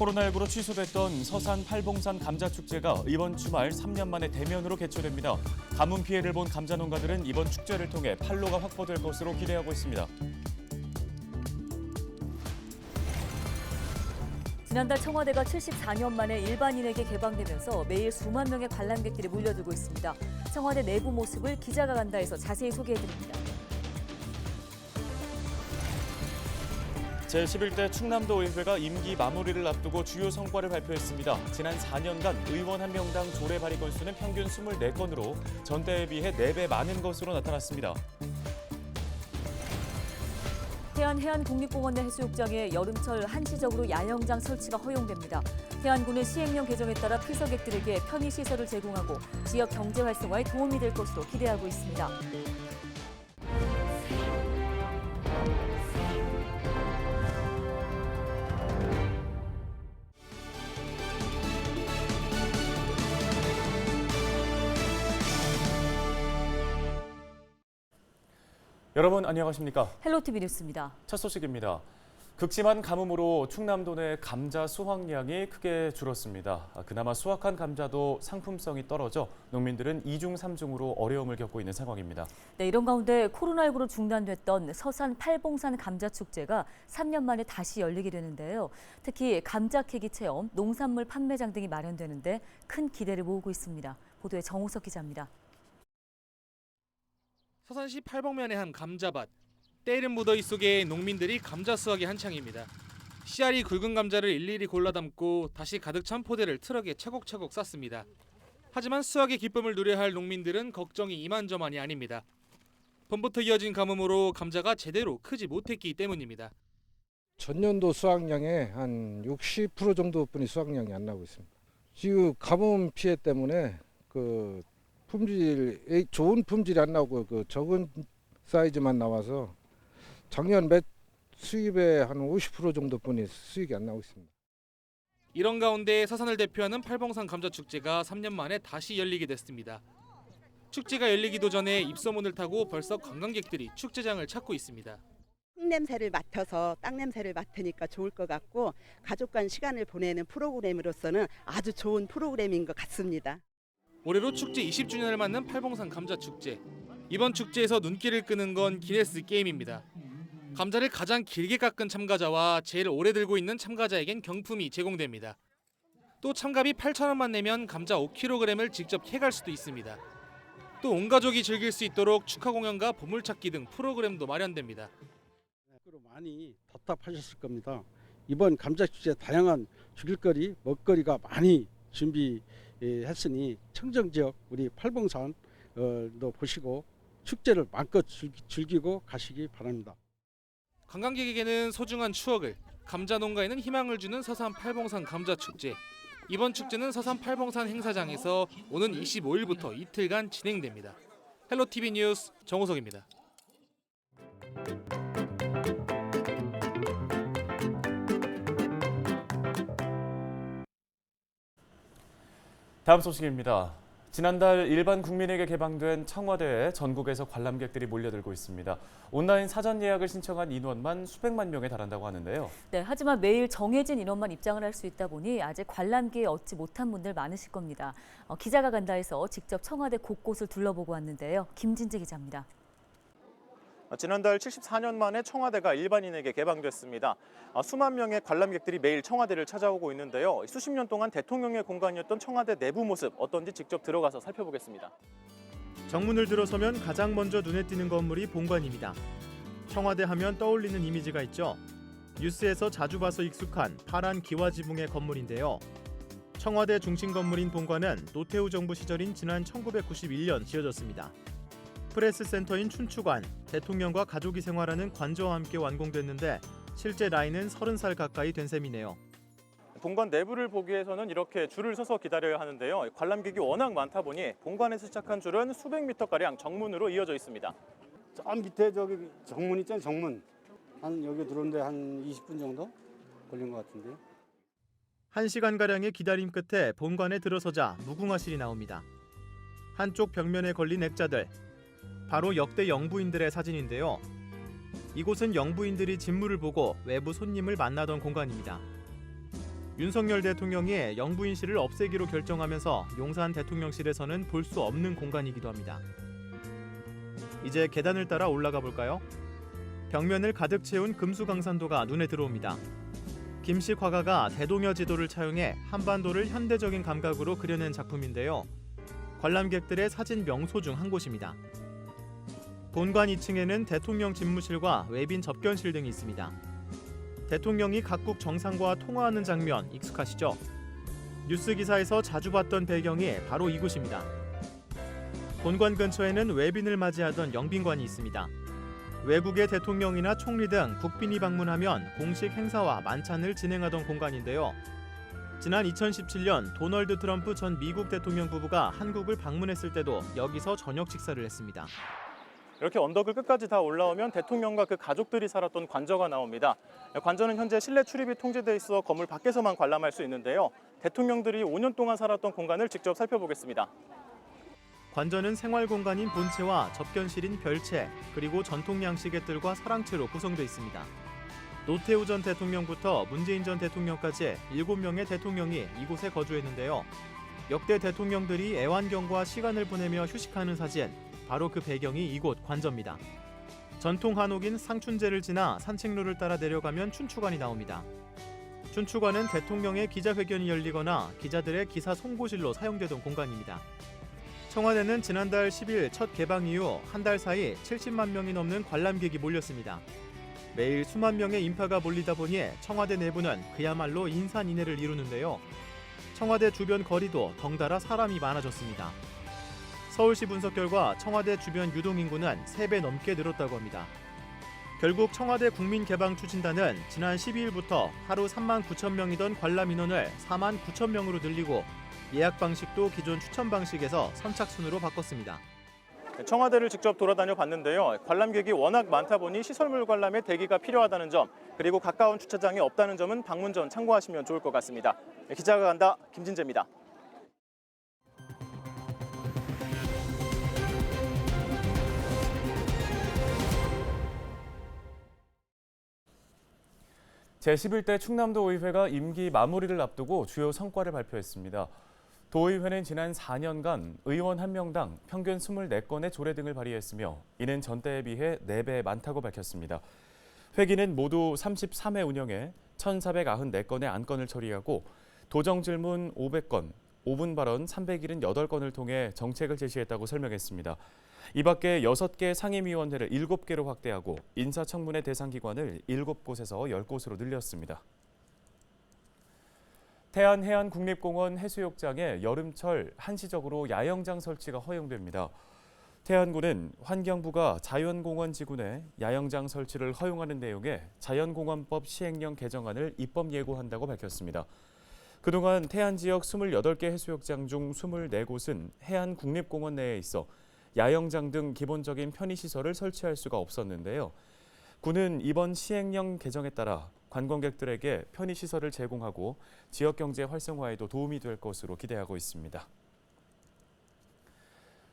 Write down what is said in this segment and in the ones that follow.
코로나19로 취소됐던 서산 팔봉산 감자축제가 이번 주말 3년 만에 대면으로 개최됩니다. 가뭄 피해를 본 감자 농가들은 이번 축제를 통해 판로가 확보될 것으로 기대하고 있습니다. 지난달 청와대가 74년 만에 일반인에게 개방되면서 매일 수만 명의 관람객들이 몰려들고 있습니다. 청와대 내부 모습을 기자가 간다에서 자세히 소개해드립니다. 제11대 충남도 의회가 임기 마무리를 앞두고 주요 성과를 발표했습니다. 지난 4년간 의원 한 명당 조례 발의 건수는 평균 24건으로 전대에 비해 4배 많은 것으로 나타났습니다. 해안국립공원 내 해수욕장에 여름철 한시적으로 야영장 설치가 허용됩니다. 해안군은 시행령 개정에 따라 피서객들에게 편의시설을 제공하고 지역 경제 활성화에 도움이 될 것으로 기대하고 있습니다. 여러분 안녕하십니까? 헬로티비 뉴스입니다. 첫 소식입니다. 극심한 가뭄으로 충남도 내 감자 수확량이 크게 줄었습니다. 그나마 수확한 감자도 상품성이 떨어져 농민들은 2중 3중으로 어려움을 겪고 있는 상황입니다. 네, 이런 가운데 코로나19로 중단됐던 서산 팔봉산 감자축제가 3년 만에 다시 열리게 되는데요. 특히 감자 캐기 체험, 농산물 판매장 등이 마련되는데 큰 기대를 모으고 있습니다. 보도에 정우석 기자입니다. 서산시 팔봉면의 한 감자밭. 때이른 무더위 속에 농민들이 감자 수확이 한창입니다. 씨알이 굵은 감자를 일일이 골라 담고 다시 가득 찬 포대를 트럭에 차곡차곡 쌌습니다. 하지만 수확의 기쁨을 누려야 할 농민들은 걱정이 이만저만이 아닙니다. 봄부터 이어진 가뭄으로 감자가 제대로 크지 못했기 때문입니다. 전년도 수확량의 한 60% 정도뿐이 수확량이 안 나오고 있습니다. 지금 가뭄 피해 때문에 좋은 품질이 안 나오고 적은 사이즈만 나와서 작년 수입의 한 50% 정도뿐이 수익이 안 나오고 있습니다. 이런 가운데 서산을 대표하는 팔봉산 감자축제가 3년 만에 다시 열리게 됐습니다. 축제가 열리기도 전에 입소문을 타고 벌써 관광객들이 축제장을 찾고 있습니다. 흙냄새를 맡아서 땅 냄새를 맡으니까 좋을 것 같고 가족과 시간을 보내는 프로그램으로서는 아주 좋은 프로그램인 것 같습니다. 올해로 축제 20주년을 맞는 팔봉산 감자축제. 이번 축제에서 눈길을 끄는 건 기네스 게임입니다. 감자를 가장 길게 깎은 참가자와 제일 오래 들고 있는 참가자에겐 경품이 제공됩니다. 또 참가비 8,000원만 내면 감자 5kg을 직접 캐갈 수도 있습니다. 또 온 가족이 즐길 수 있도록 축하 공연과 보물찾기 등 프로그램도 마련됩니다. 많이 답답하셨을 겁니다. 이번 감자축제 다양한 즐길거리, 먹거리가 많이 준비했으니 청정지역 우리 팔봉산도 보시고 축제를 마음껏 즐기고 가시기 바랍니다. 관광객에게는 소중한 추억을, 감자 농가에는 희망을 주는 서산 팔봉산 감자축제. 이번 축제는 서산 팔봉산 행사장에서 오는 25일부터 이틀간 진행됩니다. 헬로티비 뉴스 정우석입니다. 다음 소식입니다. 지난달 일반 국민에게 개방된 청와대에 전국에서 관람객들이 몰려들고 있습니다. 온라인 사전 예약을 신청한 인원만 수백만 명에 달한다고 하는데요. 네, 하지만 매일 정해진 인원만 입장을 할 수 있다 보니 아직 관람 기회 얻지 못한 분들 많으실 겁니다. 기자가 간다에서 직접 청와대 곳곳을 둘러보고 왔는데요. 김진재 기자입니다. 지난달 74년 만에 청와대가 일반인에게 개방됐습니다. 수만 명의 관람객들이 매일 청와대를 찾아오고 있는데요. 수십 년 동안 대통령의 공간이었던 청와대 내부 모습 어떤지 직접 들어가서 살펴보겠습니다. 정문을 들어서면 가장 먼저 눈에 띄는 건물이 본관입니다. 청와대 하면 떠올리는 이미지가 있죠. 뉴스에서 자주 봐서 익숙한 파란 기와지붕의 건물인데요. 청와대 중심 건물인 본관은 노태우 정부 시절인 지난 1991년 지어졌습니다. 프레스센터인 춘추관, 대통령과 가족이 생활하는 관저와 함께 완공됐는데 실제 나이는 30살 가까이 된 셈이네요. 본관 내부를 보기 위해서는 이렇게 줄을 서서 기다려야 하는데요. 관람객이 워낙 많다 보니 본관에서 시작한 줄은 수백 미터가량 정문으로 이어져 있습니다. 저 밑에 저기 정문 있잖아요, 정문. 한 여기 들어오는데 한 20분 정도 걸린 것 같은데요. 1시간가량의 기다림 끝에 본관에 들어서자 무궁화실이 나옵니다. 한쪽 벽면에 걸린 액자들. 바로 역대 영부인들의 사진인데요. 이곳은 영부인들이 진물을 보고 외부 손님을 만나던 공간입니다. 윤석열 대통령이 영부인실을 없애기로 결정하면서 용산 대통령실에서는 볼 수 없는 공간이기도 합니다. 이제 계단을 따라 올라가 볼까요? 벽면을 가득 채운 금수강산도가 눈에 들어옵니다. 김식 화가가 대동여 지도를 차용해 한반도를 현대적인 감각으로 그려낸 작품인데요. 관람객들의 사진 명소 중 한 곳입니다. 본관 2층에는 대통령 집무실과 외빈 접견실 등이 있습니다. 대통령이 각국 정상과 통화하는 장면 익숙하시죠? 뉴스 기사에서 자주 봤던 배경이 바로 이곳입니다. 본관 근처에는 외빈을 맞이하던 영빈관이 있습니다. 외국의 대통령이나 총리 등 국빈이 방문하면 공식 행사와 만찬을 진행하던 공간인데요. 지난 2017년 도널드 트럼프 전 미국 대통령 부부가 한국을 방문했을 때도 여기서 저녁 식사를 했습니다. 이렇게 언덕을 끝까지 다 올라오면 대통령과 그 가족들이 살았던 관저가 나옵니다. 관저는 현재 실내 출입이 통제돼 있어 건물 밖에서만 관람할 수 있는데요. 대통령들이 5년 동안 살았던 공간을 직접 살펴보겠습니다. 관저는 생활 공간인 본체와 접견실인 별채, 그리고 전통 양식의 뜰과 사랑채로 구성돼 있습니다. 노태우 전 대통령부터 문재인 전 대통령까지 7명의 대통령이 이곳에 거주했는데요. 역대 대통령들이 애완견과 시간을 보내며 휴식하는 사진, 바로 그 배경이 이곳 관저입니다. 전통 한옥인 상춘제를 지나 산책로를 따라 내려가면 춘추관이 나옵니다. 춘추관은 대통령의 기자회견이 열리거나 기자들의 기사 송고실로 사용되던 공간입니다. 청와대는 지난달 10일 첫 개방 이후 한 달 사이 70만 명이 넘는 관람객이 몰렸습니다. 매일 수만 명의 인파가 몰리다 보니 청와대 내부는 그야말로 인산인해를 이루는데요. 청와대 주변 거리도 덩달아 사람이 많아졌습니다. 서울시 분석 결과 청와대 주변 유동인구는 3배 넘게 늘었다고 합니다. 결국 청와대 국민개방추진단은 지난 12일부터 하루 3만 9천 명이던 관람 인원을 4만 9천 명으로 늘리고 예약 방식도 기존 추천 방식에서 선착순으로 바꿨습니다. 청와대를 직접 돌아다녀 봤는데요. 관람객이 워낙 많다 보니 시설물 관람에 대기가 필요하다는 점, 그리고 가까운 주차장이 없다는 점은 방문 전 참고하시면 좋을 것 같습니다. 기자가 간다, 김진재입니다. 제11대 충남도의회가 임기 마무리를 앞두고 주요 성과를 발표했습니다. 도의회는 지난 4년간 의원 1명당 평균 24건의 조례 등을 발의했으며 이는 전때에 비해 4배 많다고 밝혔습니다. 회기는 모두 33회 운영해 1,494건의 안건을 처리하고 도정질문 500건, 5분 발언 378건을 통해 정책을 제시했다고 설명했습니다. 이 밖에 6개 상임위원회를 7개로 확대하고 인사청문회 대상 기관을 7곳에서 10곳으로 늘렸습니다. 태안해안국립공원 해수욕장에 여름철 한시적으로 야영장 설치가 허용됩니다. 태안군은 환경부가 자연공원지구 내 야영장 설치를 허용하는 내용의 자연공원법 시행령 개정안을 입법 예고한다고 밝혔습니다. 그동안 태안 지역 28개 해수욕장 중 24곳은 해안국립공원 내에 있어 야영장 등 기본적인 편의시설을 설치할 수가 없었는데요. 군은 이번 시행령 개정에 따라 관광객들에게 편의시설을 제공하고 지역경제 활성화에도 도움이 될 것으로 기대하고 있습니다.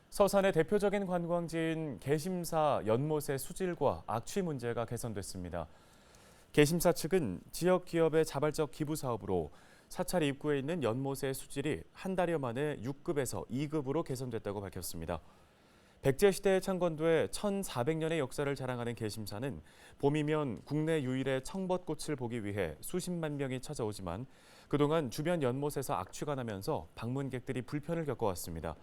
서산의 대표적인 관광지인 개심사 연못의 수질과 악취 문제가 개선됐습니다. 개심사 측은 지역 기업의 자발적 기부 사업으로 사찰 입구에 있는 연못의 수질이 한 달여 만에 6급에서 2급으로 개선됐다고 밝혔습니다. 백제시대에 창건돼 1400년의 역사를 자랑하는 개심사는 봄이면 국내 유일의 청벗꽃을 보기 위해 수십만 명이 찾아오지만 그동안 주변 연못에서 악취가 나면서 방문객들이 불편을 겪어왔습니다.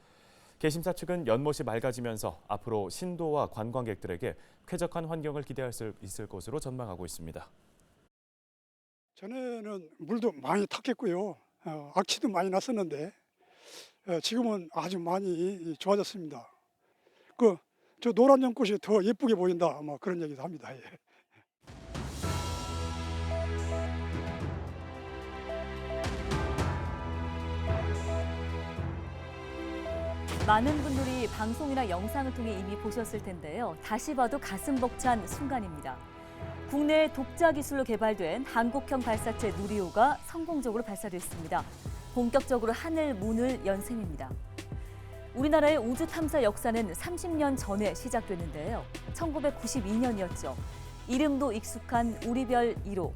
개심사 측은 연못이 맑아지면서 앞으로 신도와 관광객들에게 쾌적한 환경을 기대할 수 있을 것으로 전망하고 있습니다. 전에는 물도 많이 탔겠고요. 악취도 많이 났었는데 지금은 아주 많이 좋아졌습니다. 저 노란 연꽃이 더 예쁘게 보인다, 아마 그런 얘기도 합니다. 예. 많은 분들이 방송이나 영상을 통해 이미 보셨을 텐데요. 다시 봐도 가슴 벅찬 순간입니다. 국내 독자 기술로 개발된 한국형 발사체 누리호가 성공적으로 발사됐습니다. 본격적으로 하늘 문을 연 셈입니다. 우리나라의 우주 탐사 역사는 30년 전에 시작됐는데요. 1992년이었죠. 이름도 익숙한 우리별 1호.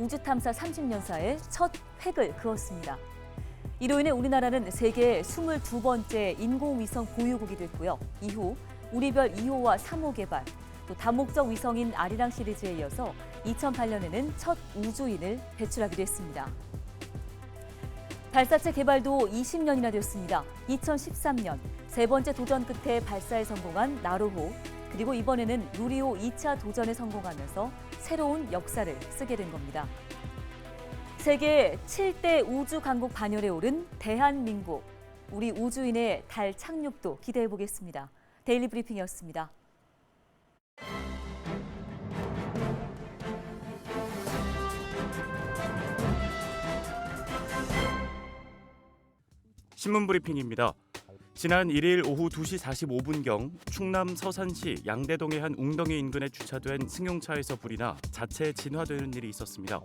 우주탐사 30년사의 첫 획을 그었습니다. 이로 인해 우리나라는 세계 22번째 인공위성 보유국이 됐고요. 이후 우리별 2호와 3호 개발, 또 다목적 위성인 아리랑 시리즈에 이어서 2008년에는 첫 우주인을 배출하기도 했습니다. 발사체 개발도 20년이나 되었습니다. 2013년 세 번째 도전 끝에 발사에 성공한 나로호, 그리고 이번에는 누리호 2차 도전에 성공하면서 새로운 역사를 쓰게 된 겁니다. 세계 7대 우주 강국 반열에 오른 대한민국. 우리 우주인의 달 착륙도 기대해 보겠습니다. 데일리 브리핑이었습니다. 신문 브리핑입니다. 지난 1일 오후 2시 45분경 충남 서산시 양대동의 한 웅덩이 인근에 주차된 승용차에서 불이 나 자체 진화되는 일이 있었습니다.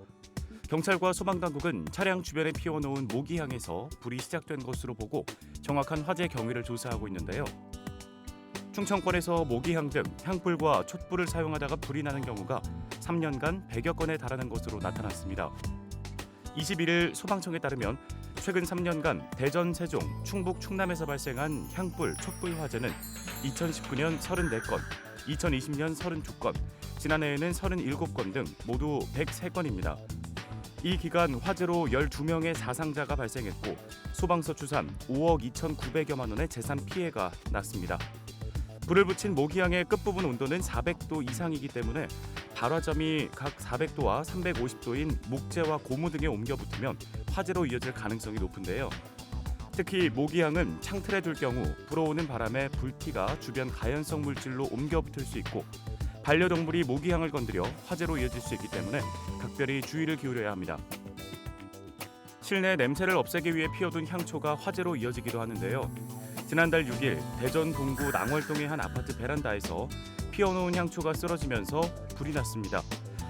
경찰과 소방당국은 차량 주변에 피워놓은 모기향에서 불이 시작된 것으로 보고 정확한 화재 경위를 조사하고 있는데요. 충청권에서 모기향 등 향불과 촛불을 사용하다가 불이 나는 경우가 3년간 100여 건에 달하는 것으로 나타났습니다. 21일 소방청에 따르면 최근 3년간 대전, 세종, 충북, 충남에서 발생한 향불, 촛불 화재는 2019년 34건, 2020년 32건, 지난해에는 37건 등 모두 103건입니다. 이 기간 화재로 12명의 사상자가 발생했고 소방서 추산 5억 2,900여만 원의 재산 피해가 났습니다. 불을 붙인 모기향의 끝부분 온도는 400도 이상이기 때문에 발화점이 각 400도와 350도인 목재와 고무 등에 옮겨 붙으면 화재로 이어질 가능성이 높은데요. 특히 모기향은 창틀에 둘 경우 불어오는 바람에 불티가 주변 가연성 물질로 옮겨 붙을 수 있고 반려동물이 모기향을 건드려 화재로 이어질 수 있기 때문에 각별히 주의를 기울여야 합니다. 실내 냄새를 없애기 위해 피워둔 향초가 화재로 이어지기도 하는데요. 지난달 6일 대전 동구 낭월동의 한 아파트 베란다에서 피워놓은 향초가 쓰러지면서 불이 났습니다.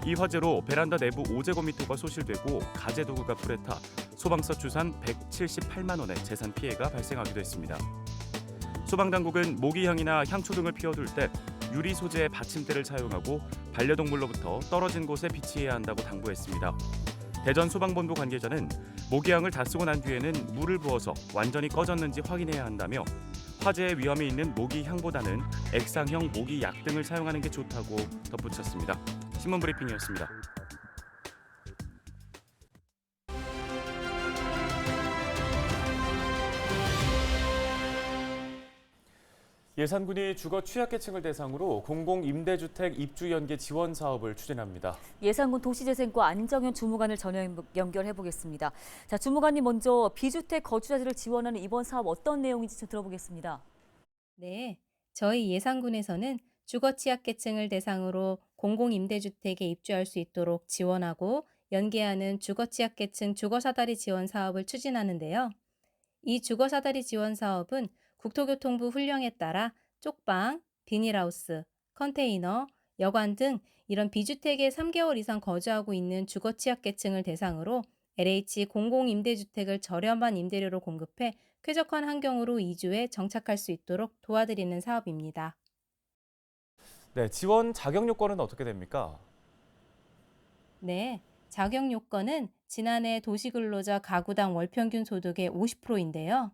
이 화재로 베란다 내부 5제곱미터가 소실되고 가재 도구가 불에 타 소방서 추산 178만 원의 재산 피해가 발생하기도 했습니다. 소방당국은 모기향이나 향초 등을 피워둘 때 유리 소재의 받침대를 사용하고 반려동물로부터 떨어진 곳에 비치해야 한다고 당부했습니다. 대전 소방본부 관계자는 모기향을 다 쓰고 난 뒤에는 물을 부어서 완전히 꺼졌는지 확인해야 한다며 화재의 위험이 있는 모기향보다는 액상형 모기약 등을 사용하는 게 좋다고 덧붙였습니다. 신문 브리핑이었습니다. 예산군이 주거 취약계층을 대상으로 공공임대주택 입주 연계 지원 사업을 추진합니다. 예산군 도시재생과 안정현 주무관을 전화 연결해 보겠습니다. 자, 주무관님 먼저 비주택 거주자들을 지원하는 이번 사업 어떤 내용인지 좀 들어보겠습니다. 네, 저희 예산군에서는 주거 취약계층을 대상으로 공공임대주택에 입주할 수 있도록 지원하고 연계하는 주거 취약계층 주거사다리 지원 사업을 추진하는데요. 이 주거사다리 지원 사업은 국토교통부 훈령에 따라 쪽방, 비닐하우스, 컨테이너, 여관 등 이런 비주택에 3개월 이상 거주하고 있는 주거 취약계층을 대상으로 LH 공공임대주택을 저렴한 임대료로 공급해 쾌적한 환경으로 이주해 정착할 수 있도록 도와드리는 사업입니다. 네, 지원 자격 요건은 어떻게 됩니까? 네, 자격 요건은 지난해 도시근로자 가구당 월평균 소득의 50%인데요.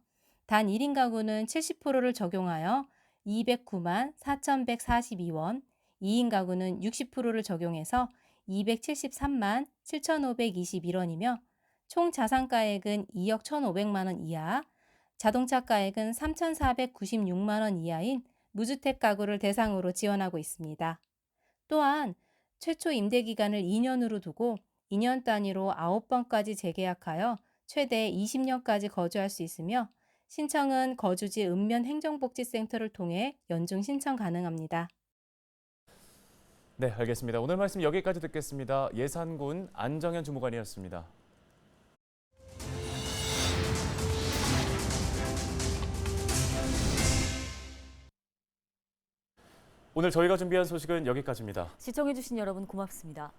단 1인 가구는 70%를 적용하여 209만 4,142원, 2인 가구는 60%를 적용해서 273만 7,521원이며 총 자산가액은 2억 1,500만 원 이하, 자동차가액은 3,496만 원 이하인 무주택 가구를 대상으로 지원하고 있습니다. 또한 최초 임대 기간을 2년으로 두고 2년 단위로 9번까지 재계약하여 최대 20년까지 거주할 수 있으며 신청은 거주지 읍면 행정복지센터를 통해 연중 신청 가능합니다. 네, 알겠습니다. 오늘 말씀 여기까지 듣겠습니다. 예산군 안정현 주무관이었습니다. 오늘 저희가 준비한 소식은 여기까지입니다. 시청해주신 여러분 고맙습니다.